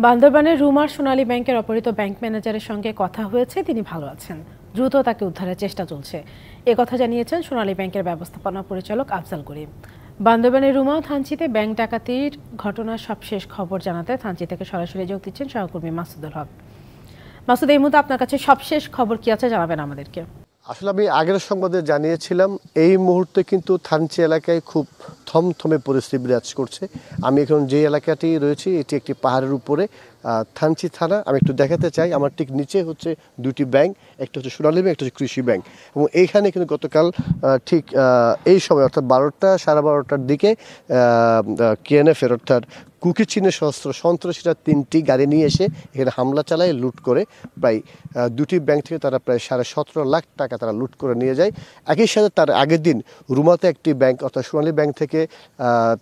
বান্দরবানের রুমার সোনালী ব্যাংকের অপহৃত ব্যাংক ম্যানেজারের সঙ্গে কথা হয়েছে, তিনি ভালো আছেন, দ্রুত তাকে উদ্ধারের চেষ্টা চলছে, কথা জানিয়েছেন সোনালী ব্যাংকের ব্যবস্থাপনা পরিচালক আফজাল করিম। বান্দরবানের রুমা ও থানচিতে ব্যাংক ডাকাতির ঘটনার সবশেষ খবর জানাতে থানচি থেকে সরাসরি যোগ দিচ্ছেন সহকর্মী মাসুদুল হক। মাসুদ, এই মুহূর্তে আপনার কাছে সবশেষ খবর কি আছে জানাবেন আমাদেরকে। আসলে আমি আগের সংবাদে জানিয়েছিলাম এই মুহূর্তে কিন্তু থানচি এলাকায় খুব থমথমে পরিস্থিতি বিরাজ করছে। আমি এখন যে এলাকাটি রয়েছি এটি একটি পাহাড়ের উপরে, থানচি থানা। আমি একটু দেখাতে চাই, আমার ঠিক নিচে হচ্ছে দুটি ব্যাংক, একটা হচ্ছে সোনালী ব্যাংক, একটা হচ্ছে কৃষি ব্যাংক। এবং এইখানে কিন্তু গতকাল ঠিক এই সময় অর্থাৎ 12টা সাড়ে 12টার দিকে কেএনএফের অর্থাৎ কুকি চীনের সশস্ত্র সন্ত্রাসীরা 3টি গাড়ি নিয়ে এসে এখানে হামলা চালায়, লুট করে প্রায় দুটি ব্যাংক থেকে তারা প্রায় 17.5 লাখ টাকা তারা লুট করে নিয়ে যায়। একই সাথে তার আগের দিন রুমাতে একটি ব্যাংক অর্থাৎ সোনালী ব্যাংক থেকে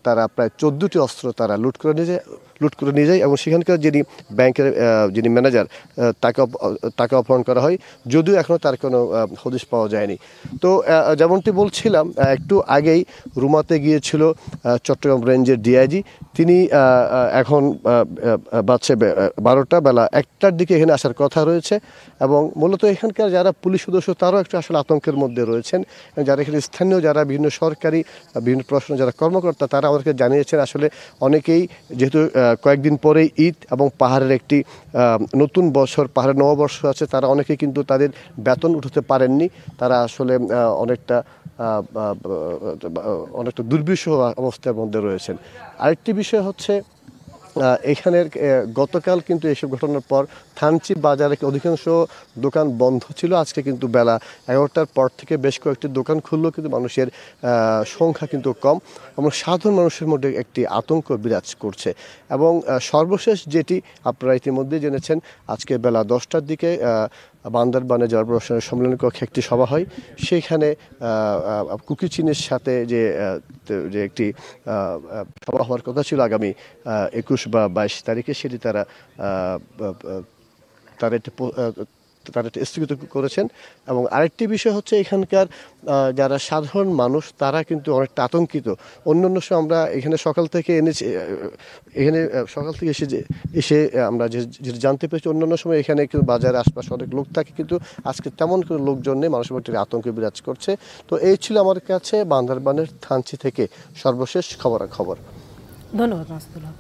তারা প্রায় 14টি অস্ত্র তারা লুট করে নিয়ে যায় এবং সেখানকার ব্যাংকের যিনি ম্যানেজার তাকে অপহরণ করা হয়, যদিও এখনও তার কোনো হদিশ পাওয়া যায়নি। তো যেমনটি বলছিলাম, একটু আগেই রুমাতে গিয়েছিল চট্টগ্রাম রেঞ্জের ডিআইজি। তিনি এখন বাজছে 12টা, বেলা 1টার দিকে এখানে আসার কথা রয়েছে। এবং মূলত এখানকার যারা পুলিশ সদস্য তারাও একটু আসলে আতঙ্কের মধ্যে রয়েছেন। যারা এখানে স্থানীয় যারা বিভিন্ন সরকারি বিভিন্ন প্রশাসনের যারা কর্মকর্তা তারা আমাদেরকে জানিয়েছেন আসলে অনেকেই যেহেতু কয়েকদিন পরেই ঈদ এবং পাহাড়ের একটি নতুন বছর, পাহাড়ের নববর্ষ আছে, তারা অনেকেই কিন্তু তাদের বেতন উঠাতে পারেননি। তারা আসলে অনেকটা দুর্বিষহ অবস্থার মধ্যে রয়েছেন। আরেকটি বিষয় হচ্ছে এখানের গতকাল কিন্তু এইসব ঘটনার পর থানচি বাজারে অধিকাংশ দোকান বন্ধ ছিল। আজকে কিন্তু বেলা 11টার পর থেকে বেশ কয়েকটি দোকান খুললেও কিন্তু মানুষের সংখ্যা কিন্তু কম এবং সাধারণ মানুষের মধ্যে একটি আতঙ্ক বিরাজ করছে। এবং সর্বশেষ যেটি আপনারা ইতিমধ্যে জেনেছেন, আজকে বেলা 10টার দিকে বান্দরবানে জেলা প্রশাসনের সম্মেলন কক্ষে একটি সভা হয়। সেখানে কুকি চীনের সাথে যে একটি সভা হওয়ার কথা ছিল আগামী 21 বা 22 তারিখে, সেটি তারা স্থগিত করেছেন। এবং আরেকটি বিষয় হচ্ছে এখানকার যারা সাধারণ মানুষ তারা কিন্তু অনেকটা আতঙ্কিত। অন্যান্য সময় আমরা এখানে সকাল থেকে এসে আমরা যেটা জানতে পেরেছি, অন্যান্য সময় এখানে কিন্তু বাজারে আশপাশে অনেক লোক থাকে, কিন্তু আজকে তেমন কোনো লোকজন নেই, মানুষের মধ্যে আতঙ্ক বিরাজ করছে। তো এই ছিল আমার কাছে বান্দরবানের থানচি থেকে সর্বশেষ খবরাখবর। ধন্যবাদ মাসুদুল হক।